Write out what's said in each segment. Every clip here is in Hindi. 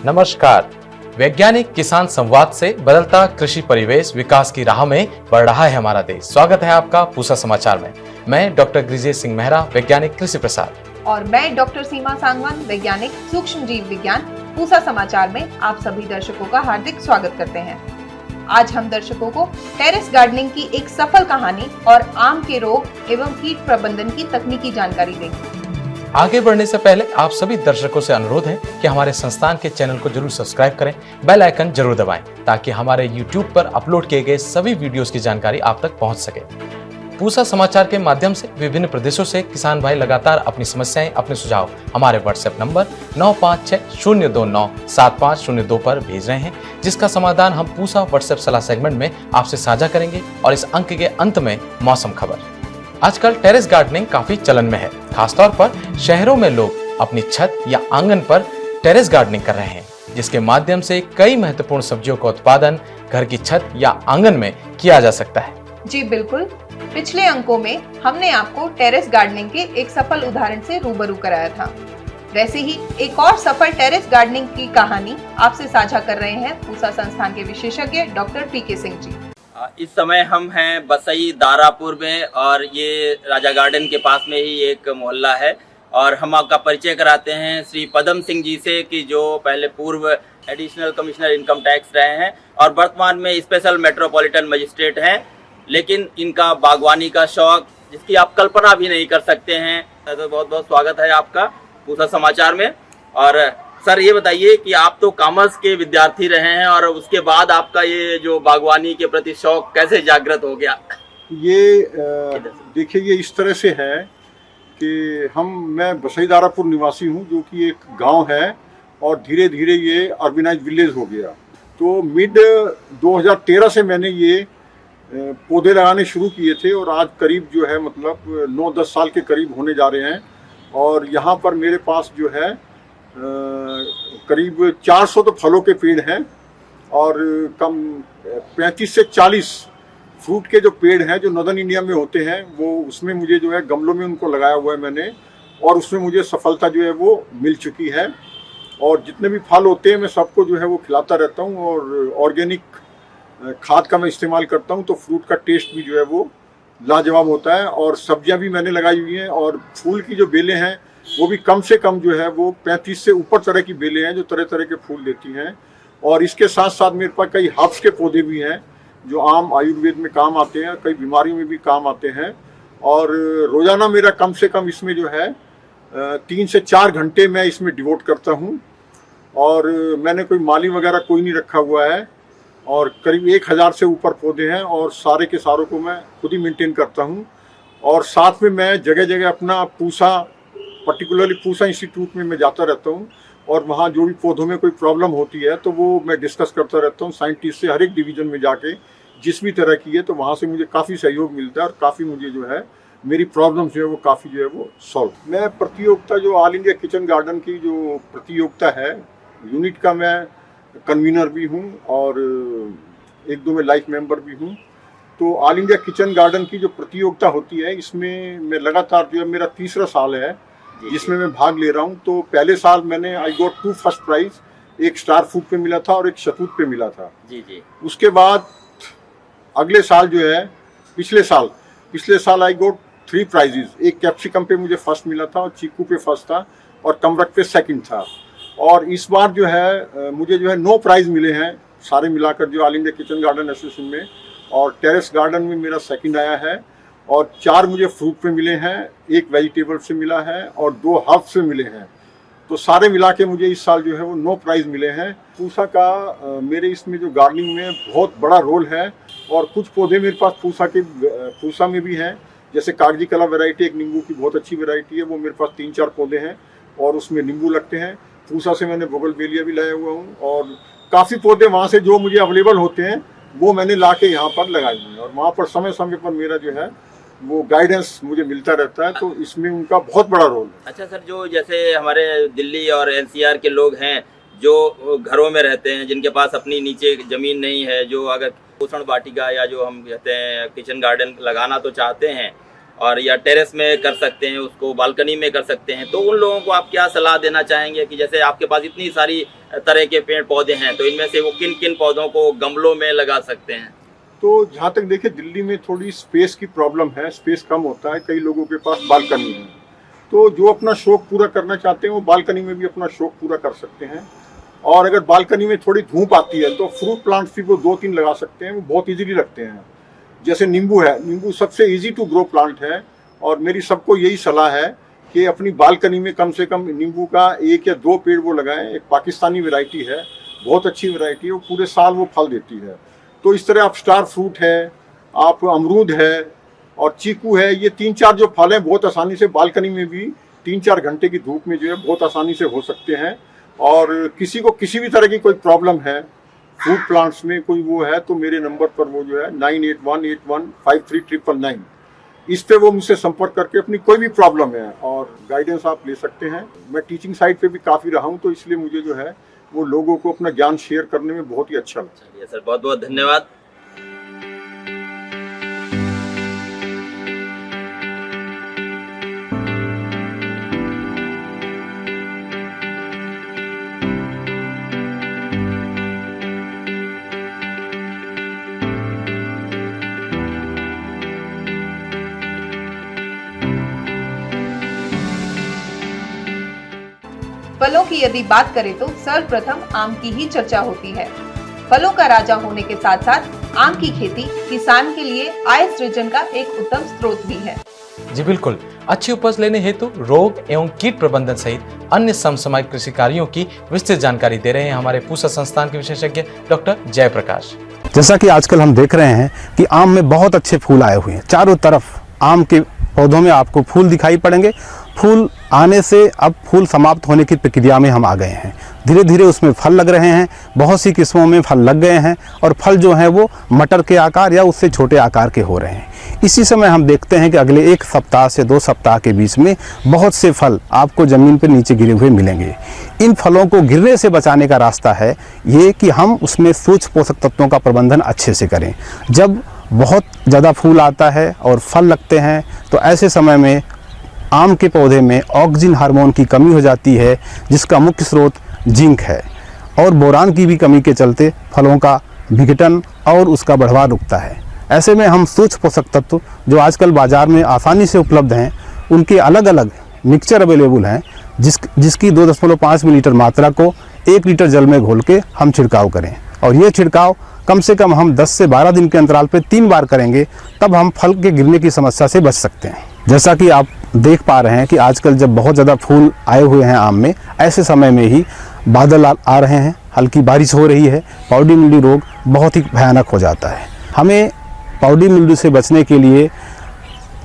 नमस्कार। वैज्ञानिक किसान संवाद से बदलता कृषि परिवेश विकास की राह में बढ़ रहा है हमारा देश। स्वागत है आपका पूसा समाचार में। मैं डॉक्टर गिरिजेश सिंह मेहरा, वैज्ञानिक कृषि प्रसार, और मैं डॉक्टर सीमा सांगवान, वैज्ञानिक सूक्ष्म जीव विज्ञान। पूसा समाचार में आप सभी दर्शकों का हार्दिक स्वागत करते हैं। आज हम दर्शकों को टेरेस गार्डनिंग की एक सफल कहानी और आम के रोग एवं कीट प्रबंधन की तकनीकी जानकारी देंगे। आगे बढ़ने से पहले आप सभी दर्शकों से अनुरोध है कि हमारे संस्थान के चैनल को जरूर सब्सक्राइब करें, बेल आइकन जरूर दबाएं ताकि हमारे YouTube पर अपलोड किए गए सभी वीडियोस की जानकारी आप तक पहुंच सके। पूसा समाचार के माध्यम से विभिन्न प्रदेशों से किसान भाई लगातार अपनी समस्याएं, अपने सुझाव हमारे व्हाट्सएप नंबर 9560297502 पर भेज रहे हैं, जिसका समाधान हम पूसा व्हाट्सएप सलाह सेगमेंट में आपसे साझा करेंगे। और इस अंक के अंत में मौसम खबर। आजकल टेरेस गार्डनिंग काफी चलन में है। खासतौर पर शहरों में लोग अपनी छत या आंगन पर टेरेस गार्डनिंग कर रहे हैं, जिसके माध्यम से कई महत्वपूर्ण सब्जियों का उत्पादन घर की छत या आंगन में किया जा सकता है। जी बिल्कुल। पिछले अंकों में हमने आपको टेरेस गार्डनिंग के एक सफल उदाहरण से रूबरू कराया था। वैसे ही एक और सफल टेरेस गार्डनिंग की कहानी आपसे साझा कर रहे हैं पूसा संस्थान के विशेषज्ञ डॉक्टर पीके सिंह जी। इस समय हम हैं बसई दारापुर में, और ये राजा गार्डन के पास में ही एक मोहल्ला है। और हम आपका परिचय कराते हैं श्री पदम सिंह जी से, कि जो पहले पूर्व एडिशनल कमिश्नर इनकम टैक्स रहे हैं और वर्तमान में स्पेशल मेट्रोपॉलिटन मजिस्ट्रेट हैं। लेकिन इनका बागवानी का शौक, जिसकी आप कल्पना भी नहीं कर सकते हैं। तो बहुत बहुत स्वागत है आपका पूसा समाचार में। और सर, ये बताइए कि आप तो कॉमर्स के विद्यार्थी रहे हैं, और उसके बाद आपका ये जो बागवानी के प्रति शौक कैसे जागृत हो गया? ये देखिए, ये इस तरह से है कि मैं बसई दारापुर निवासी हूँ, जो कि एक गांव है, और धीरे धीरे ये अर्बनाइज विलेज हो गया। तो मिड 2013 से मैंने ये पौधे लगाने शुरू किए थे, और आज करीब जो है मतलब 9-10 साल के करीब होने जा रहे हैं। और यहाँ पर मेरे पास जो है करीब 400 तो फलों के पेड़ हैं, और कम 35 से 40 फ्रूट के जो पेड़ हैं जो नॉर्दर्न इंडिया में होते हैं, वो उसमें मुझे जो है गमलों में उनको लगाया हुआ है मैंने, और उसमें मुझे सफलता जो है वो मिल चुकी है। और जितने भी फल होते हैं मैं सबको जो है वो खिलाता रहता हूँ, और ऑर्गेनिक खाद का मैं इस्तेमाल करता हूँ, तो फ्रूट का टेस्ट भी जो है वो लाजवाब होता है। और सब्जियाँ भी मैंने लगाई हुई हैं, और फूल की जो बेलें हैं वो भी कम से कम जो है वो 35 से ऊपर तरह की बेलें हैं जो तरह तरह के फूल देती हैं। और इसके साथ साथ मेरे पास कई हर्ब्स के पौधे भी हैं जो आम आयुर्वेद में काम आते हैं, कई बीमारियों में भी काम आते हैं। और रोज़ाना मेरा कम से कम इसमें जो है 3 से 4 घंटे मैं इसमें डिवोट करता हूँ। और मैंने कोई माली वगैरह कोई नहीं रखा हुआ है, और करीब 1000 से ऊपर पौधे हैं, और सारे के सारों को मैं खुद ही मेंटेन करता हूँ। और साथ में मैं जगह जगह अपना पूसा, पर्टिकुलरली पूसा इंस्टीट्यूट में मैं जाता रहता हूँ, और वहाँ जो भी पौधों में कोई प्रॉब्लम होती है तो वो मैं डिस्कस करता रहता हूँ साइंटिस्ट से, हर एक डिवीज़न में जाके जिस भी तरह की है। तो वहाँ से मुझे काफ़ी सहयोग मिलता है, और काफ़ी मुझे जो है मेरी प्रॉब्लम जो है वो काफ़ी जो है वो सॉल्व। मैं प्रतियोगिता, जो ऑल इंडिया किचन गार्डन की जो प्रतियोगिता है यूनिट का, मैं कन्वीनर भी हूँ, और 1-2 में लाइफ मेंबर भी हूँ। तो ऑल इंडिया किचन गार्डन की जो प्रतियोगिता होती है, इसमें मैं लगातार जो है मेरा 3रा साल है जिसमें मैं भाग ले रहा हूँ। तो पहले साल मैंने आई गॉट 2 फर्स्ट प्राइज, एक स्टार फूड पे मिला था और एक शतूत पे मिला था। जी। उसके बाद अगले साल जो है, पिछले साल आई गॉट 3 प्राइजेस। एक कैप्सिकम पे मुझे फर्स्ट मिला था, और चीकू पे फर्स्ट था, और कमरक पे सेकंड था। और इस बार जो है मुझे जो है 9 प्राइज मिले हैं सारे मिलाकर, जो all India kitchen garden association में। और टेरेस गार्डन में मेरा सेकंड आया है, और 4 मुझे फ्रूट पे मिले हैं, 1 वेजिटेबल से मिला है, और 2 हर्ब से मिले हैं। तो सारे मिला के मुझे इस साल जो है वो 9 प्राइज मिले हैं। पूसा का मेरे इसमें जो गार्डनिंग में बहुत बड़ा रोल है। और कुछ पौधे मेरे पास पूसा में भी हैं, जैसे कागजी कला वैरायटी, एक नींबू की बहुत अच्छी वैरायटी है, वो मेरे पास 3-4 पौधे हैं, और उसमें नींबू लगते हैं। पूसा से मैंने बोगनवेलिया भी लाया हुआ हूँ, और काफ़ी पौधे वहाँ से जो मुझे अवेलेबल होते हैं वो मैंने ला के यहाँ पर लगाए हुए हैं। और वहाँ पर समय समय पर मेरा जो है वो गाइडेंस मुझे मिलता रहता है, तो इसमें उनका बहुत बड़ा रोल है। अच्छा सर, जो जैसे हमारे दिल्ली और एनसीआर के लोग हैं जो घरों में रहते हैं, जिनके पास अपनी नीचे ज़मीन नहीं है, जो अगर पोषण वाटिका या जो हम कहते हैं किचन गार्डन लगाना तो चाहते हैं, और या टेरेस में कर सकते हैं, उसको बालकनी में कर सकते हैं, तो उन लोगों को आप क्या सलाह देना चाहेंगे कि जैसे आपके पास इतनी सारी तरह के पेड़ पौधे हैं, तो इनमें से वो किन किन पौधों को गमलों में लगा सकते हैं? तो जहाँ तक देखिए, दिल्ली में थोड़ी स्पेस की प्रॉब्लम है, स्पेस कम होता है, कई लोगों के पास बालकनी है, तो जो अपना शौक पूरा करना चाहते हैं वो बालकनी में भी अपना शौक पूरा कर सकते हैं। और अगर बालकनी में थोड़ी धूप आती है तो फ्रूट प्लांट्स भी वो 2-3 लगा सकते हैं, वो बहुत इजीली लगते हैं। जैसे नींबू है, नींबू सबसे इजी टू ग्रो प्लांट है, और मेरी सबको यही सलाह है कि अपनी बालकनी में कम से कम नींबू का 1 या 2 पेड़ वो लगाएं। एक पाकिस्तानी वैरायटी है, बहुत अच्छी वैरायटी है, वो पूरे साल वो फल देती है। तो इस तरह आप स्टार फ्रूट है, आप अमरूद है और चीकू है, ये 3-4 जो फल हैं बहुत आसानी से बालकनी में भी 3-4 घंटे की धूप में जो है बहुत आसानी से हो सकते हैं। और किसी को किसी भी तरह की कोई प्रॉब्लम है फ्रूट प्लांट्स में कोई वो है, तो मेरे नंबर पर वो जो है 9818153999, इस पे वो मुझसे संपर्क करके अपनी कोई भी प्रॉब्लम है और गाइडेंस आप ले सकते हैं। मैं टीचिंग साइड पे भी काफ़ी रहा हूँ, तो इसलिए मुझे जो है वो लोगों को अपना ज्ञान शेयर करने में बहुत ही अच्छा लगता है। सर, बहुत बहुत धन्यवाद। फलों की यदि बात करें तो सर्वप्रथम आम की ही चर्चा होती है। फलों का राजा होने के साथ साथ आम की खेती किसान के लिए आय सृजन का एक उत्तम स्रोत भी है। जी बिल्कुल, अच्छी उपज लेने हेतु रोग एवं कीट प्रबंधन सहित अन्य समसामयिक कृषि कार्यों की विस्तृत जानकारी दे रहे हैं हमारे पूसा संस्थान के विशेषज्ञ डॉक्टर जयप्रकाश। जैसा कि आजकल हम देख रहे हैं कि आम में बहुत अच्छे फूल आए हुए हैं, चारों तरफ आम के पौधों में आपको फूल दिखाई पड़ेंगे। फूल आने से अब फूल समाप्त होने की प्रक्रिया में हम आ गए हैं, धीरे धीरे उसमें फल लग रहे हैं, बहुत सी किस्मों में फल लग गए हैं और फल जो हैं वो मटर के आकार या उससे छोटे आकार के हो रहे हैं। इसी समय हम देखते हैं कि अगले 1 सप्ताह से 2 सप्ताह के बीच में बहुत से फल आपको ज़मीन पर नीचे गिरे हुए मिलेंगे। इन फलों को गिरने से बचाने का रास्ता है ये कि हम उसमें सूक्ष्म पोषक तत्वों का प्रबंधन अच्छे से करें। जब बहुत ज़्यादा फूल आता है और फल लगते हैं तो ऐसे समय में आम के पौधे में ऑक्सीजन हार्मोन की कमी हो जाती है, जिसका मुख्य स्रोत जिंक है, और बोरान की भी कमी के चलते फलों का विघटन और उसका बढ़ावा रुकता है। ऐसे में हम सूक्ष्म पोषक तत्व जो आजकल बाज़ार में आसानी से उपलब्ध हैं, उनके अलग अलग मिक्सचर अवेलेबल हैं, जिसकी 2.5 मिलीलीटर मात्रा को 1 लीटर जल में घोल के हम छिड़काव करें। और ये छिड़काव कम से कम हम 10 से 12 दिन के अंतराल पे 3 बार करेंगे, तब हम फल के गिरने की समस्या से बच सकते हैं। जैसा कि आप देख पा रहे हैं कि आजकल जब बहुत ज़्यादा फूल आए हुए हैं आम में, ऐसे समय में ही बादल आ रहे हैं, हल्की बारिश हो रही है, पाउडरी मिल्ड्यू रोग बहुत ही भयानक हो जाता है। हमें पाउडरी मिल्ड्यू से बचने के लिए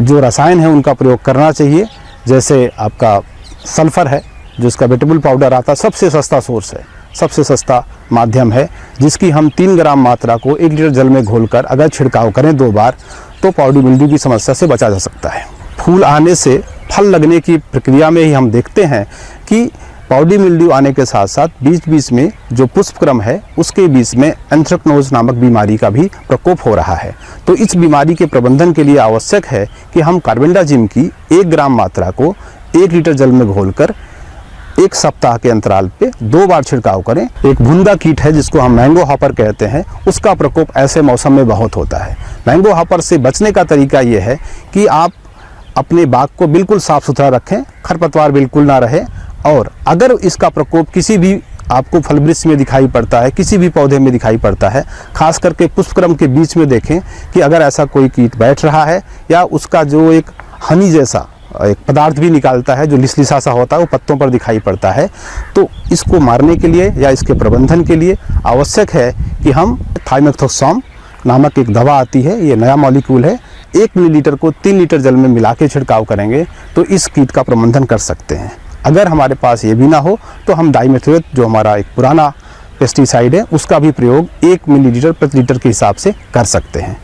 जो रसायन है उनका प्रयोग करना चाहिए। जैसे आपका सल्फ़र है, जो इसका वेटेबल पाउडर आता है, सबसे सस्ता सोर्स है, सबसे सस्ता माध्यम है, जिसकी हम 3 ग्राम मात्रा को 1 लीटर जल में घोलकर अगर छिड़काव करें 2 बार, तो पाउडरी मिल्ड्यू की समस्या से बचा जा सकता है। फूल आने से फल लगने की प्रक्रिया में ही हम देखते हैं कि पाउडरी मिल्ड्यू आने के साथ साथ बीच बीच में जो पुष्पक्रम है उसके बीच में एंथ्रेक्नोज नामक बीमारी का भी प्रकोप हो रहा है। तो इस बीमारी के प्रबंधन के लिए आवश्यक है कि हम कार्बेंडाजिम की 1 ग्राम मात्रा को 1 लीटर जल में घोलकर 1 सप्ताह के अंतराल पे 2 बार छिड़काव करें। एक भुंदा कीट है जिसको हम मैंगो हॉपर कहते हैं, उसका प्रकोप ऐसे मौसम में बहुत होता है। मैंगो हॉपर से बचने का तरीका ये है कि आप अपने बाग को बिल्कुल साफ़ सुथरा रखें, खरपतवार बिल्कुल ना रहे, और अगर इसका प्रकोप किसी भी आपको फल वृक्ष में दिखाई पड़ता है, किसी भी पौधे में दिखाई पड़ता है, खास करके पुष्पक्रम के बीच में देखें कि अगर ऐसा कोई कीट बैठ रहा है या उसका जो एक हनी जैसा एक पदार्थ भी निकालता है जो लिसलिसा सा होता है, वो पत्तों पर दिखाई पड़ता है, तो इसको मारने के लिए या इसके प्रबंधन के लिए आवश्यक है कि हम थाइमेथोक्सोम नामक एक दवा आती है, ये नया मॉलिक्यूल है, 1 मिलीलीटर को 3 लीटर जल में मिला के छिड़काव करेंगे तो इस कीट का प्रबंधन कर सकते हैं। अगर हमारे पास ये भी ना हो तो हम डाइमेथोएट, जो हमारा एक पुराना पेस्टिसाइड है, उसका भी प्रयोग 1 मिलीलीटर प्रति लीटर के हिसाब से कर सकते हैं।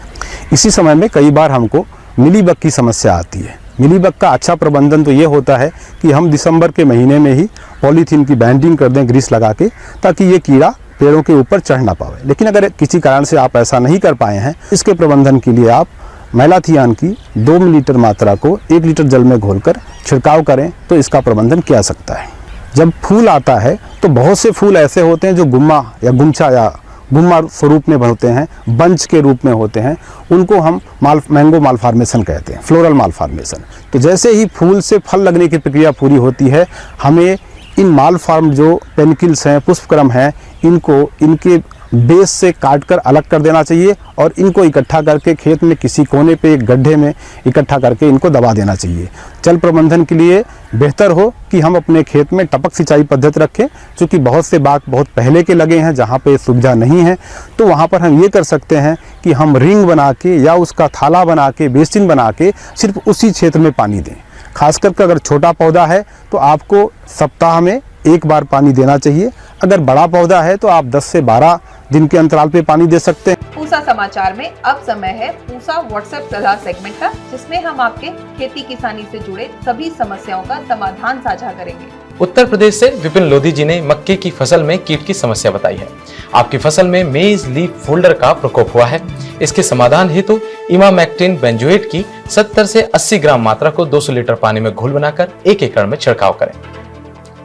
इसी समय में कई बार हमको मिलीबग की समस्या आती है। मिलीबग का अच्छा प्रबंधन तो ये होता है कि हम दिसंबर के महीने में ही पॉलीथीन की बैंडिंग कर दें ग्रीस लगा के, ताकि ये कीड़ा पेड़ों के ऊपर चढ़ ना पावे। लेकिन अगर किसी कारण से आप ऐसा नहीं कर पाए हैं, इसके प्रबंधन के लिए आप मैलाथियान की 2 मिलीलीटर मात्रा को 1 लीटर जल में घोलकर छिड़काव करें तो इसका प्रबंधन किया जा सकता है। जब फूल आता है तो बहुत से फूल ऐसे होते हैं जो गुम्मा या गुमछा या गुम्मा स्वरूप में होते हैं, बंच के रूप में होते हैं, उनको हम मैंगो मालफॉर्मेशन कहते हैं, फ्लोरल मालफॉर्मेशन। तो जैसे ही फूल से फल लगने की प्रक्रिया पूरी होती है, हमें इन मालफॉर्म जो पेनिकल्स हैं, पुष्पक्रम हैं, इनको इनके बेस से काटकर अलग कर देना चाहिए और इनको इकट्ठा करके खेत में किसी कोने पे एक गड्ढे में इकट्ठा करके इनको दबा देना चाहिए। जल प्रबंधन के लिए बेहतर हो कि हम अपने खेत में टपक सिंचाई पद्धति रखें, क्योंकि बहुत से बाग बहुत पहले के लगे हैं जहाँ पे सुविधा नहीं है, तो वहाँ पर हम ये कर सकते हैं कि हम रिंग बना के या उसका थाला बना के, बेसिन बना के सिर्फ उसी क्षेत्र में पानी दें। खास करके अगर छोटा पौधा है तो आपको सप्ताह में 1 बार पानी देना चाहिए। अगर बड़ा पौधा है तो आप 10 से 12 दिन के अंतराल पे पानी दे सकते हैं। पूसा समाचार में अब समय है पूसा व्हाट्सएप सलाह सेगमेंट का, जिसमें हम आपके खेती किसानी से जुड़े सभी समस्याओं का समाधान साझा करेंगे। उत्तर प्रदेश से विपिन लोधी जी ने मक्के की फसल में कीट की समस्या बताई है। आपकी फसल में मेज लीफ फोल्डर का प्रकोप हुआ है। इसके समाधान हेतु इमामेक्टिन बेंजोएट की 70 से 80 ग्राम मात्रा को 200 लीटर पानी में घोल बनाकर 1 एकड़ में छिड़काव करें।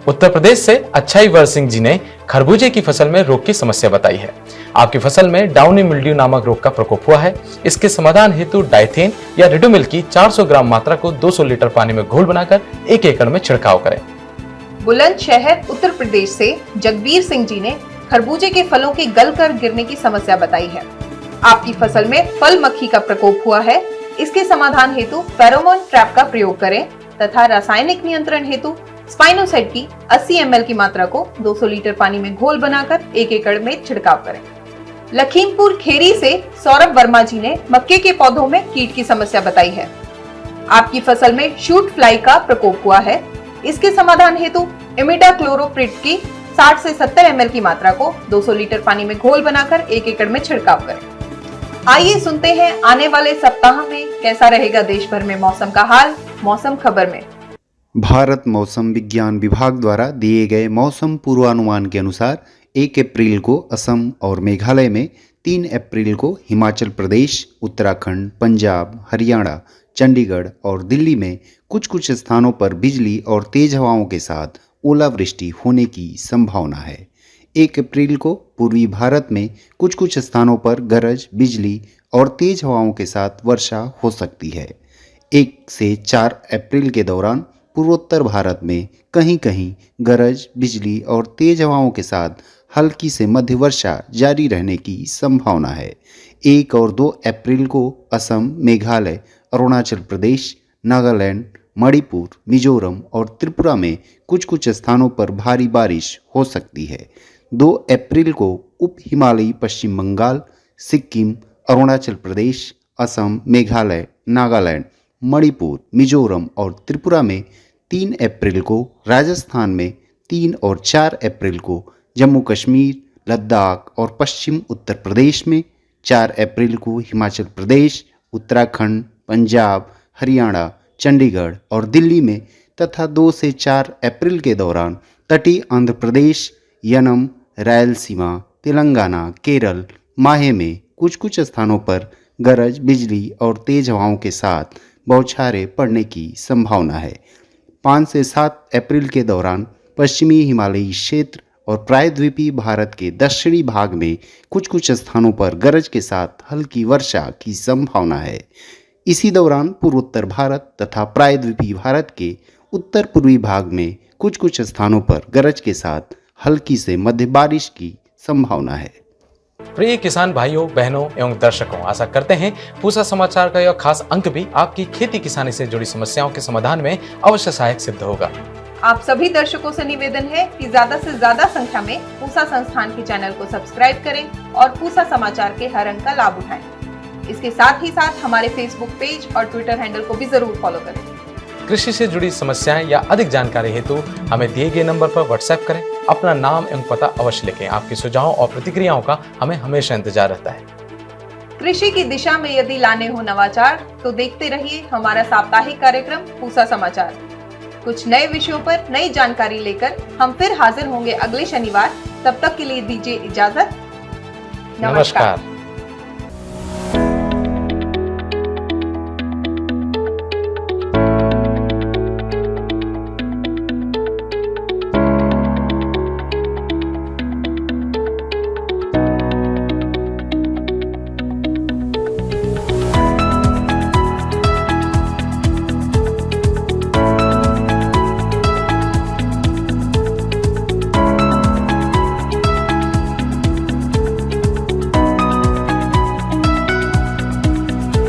उत्तर प्रदेश से अच्छाई वर सिंह जी ने खरबूजे की फसल में रोग की समस्या बताई है। आपकी फसल में डाउनी मिल्ड्यू नामक रोग का प्रकोप हुआ है। इसके समाधान हेतु डाइथेन या रिडोमिल की 400 ग्राम मात्रा को 200 लीटर पानी में घोल बनाकर 1 एकड़ में छिड़काव करें। बुलंदशहर उत्तर प्रदेश से जगबीर सिंह जी ने खरबूजे के फलों के गलकर गिरने की समस्या बताई है। आपकी फसल में फल मक्खी का प्रकोप हुआ है। इसके समाधान हेतु फेरोमोन ट्रैप का प्रयोग करें तथा रासायनिक नियंत्रण हेतु स्पाइनोसाइड की 80 ml की मात्रा को 200 लीटर पानी में घोल बनाकर 1 एकड़ में छिड़काव करें। लखीमपुर खेरी से सौरभ वर्मा जी ने मक्के के पौधों में कीट की समस्या बताई है। आपकी फसल में शूट फ्लाई का प्रकोप हुआ है। इसके समाधान हेतु इमिडाक्लोरोप्रिड की 60 से 70 ml की मात्रा को 200 लीटर पानी में घोल बनाकर 1 एकड़ में छिड़काव करें। आइए सुनते हैं आने वाले सप्ताह में कैसा रहेगा देश भर में मौसम का हाल, मौसम खबर में। भारत मौसम विज्ञान विभाग द्वारा दिए गए मौसम पूर्वानुमान के अनुसार 1 अप्रैल को असम और मेघालय में, 3 अप्रैल को हिमाचल प्रदेश, उत्तराखंड, पंजाब, हरियाणा, चंडीगढ़ और दिल्ली में कुछ स्थानों पर बिजली और तेज हवाओं के साथ ओलावृष्टि होने की संभावना है। 1 अप्रैल को पूर्वी भारत में कुछ स्थानों पर गरज, बिजली और तेज हवाओं के साथ वर्षा हो सकती है। 1 से 4 अप्रैल के दौरान पूर्वोत्तर भारत में कहीं कहीं गरज, बिजली और तेज हवाओं के साथ हल्की से मध्य वर्षा जारी रहने की संभावना है। 1 और 2 अप्रैल को असम, मेघालय, अरुणाचल प्रदेश, नागालैंड, मणिपुर, मिजोरम और त्रिपुरा में कुछ स्थानों पर भारी बारिश हो सकती है। 2 अप्रैल को उप हिमालयी पश्चिम बंगाल, सिक्किम, अरुणाचल प्रदेश, असम, मेघालय, नागालैंड, मणिपुर, मिजोरम और त्रिपुरा में, 3 अप्रैल को राजस्थान में, 3 और 4 अप्रैल को जम्मू कश्मीर, लद्दाख और पश्चिम उत्तर प्रदेश में, 4 अप्रैल को हिमाचल प्रदेश, उत्तराखंड, पंजाब, हरियाणा, चंडीगढ़ और दिल्ली में तथा 2 से 4 अप्रैल के दौरान तटीय आंध्र प्रदेश, यनम, रायलसीमा, तेलंगाना, केरल, माहे में कुछ स्थानों पर गरज, बिजली और तेज हवाओं के साथ बौछारें पड़ने की संभावना है। 5 से 7 अप्रैल के दौरान पश्चिमी हिमालयी क्षेत्र और प्रायद्वीपीय भारत के दक्षिणी भाग में कुछ स्थानों पर गरज के साथ हल्की वर्षा की संभावना है। इसी दौरान पूर्वोत्तर भारत तथा प्रायद्वीपीय भारत के उत्तर पूर्वी भाग में कुछ स्थानों पर गरज के साथ हल्की से मध्य बारिश की संभावना है। प्रिय किसान भाइयों, बहनों एवं दर्शकों, आशा करते हैं पूसा समाचार का यह खास अंक भी आपकी खेती किसानी से जुड़ी समस्याओं के समाधान में अवश्य सहायक सिद्ध होगा। आप सभी दर्शकों से निवेदन है कि ज्यादा से ज्यादा संख्या में पूसा संस्थान के चैनल को सब्सक्राइब करें और पूसा समाचार के हर अंक का लाभ उठाएं। इसके साथ ही साथ हमारे फेसबुक पेज और ट्विटर हैंडल को भी जरूर फॉलो करें। कृषि से जुड़ी समस्याएं या अधिक जानकारी हेतु हमें दिए गए नंबर पर व्हाट्सएप करें। अपना नाम एवं पता अवश्य लिखें। आपके सुझावों और प्रतिक्रियाओं का हमें हमेशा इंतजार रहता है। कृषि की दिशा में यदि लाने हो नवाचार तो देखते रहिए हमारा साप्ताहिक कार्यक्रम पूसा समाचार। कुछ नए विषयों पर नई जानकारी लेकर हम फिर हाजिर होंगे अगले शनिवार। तब तक के लिए दीजिए इजाजत। नमस्कार।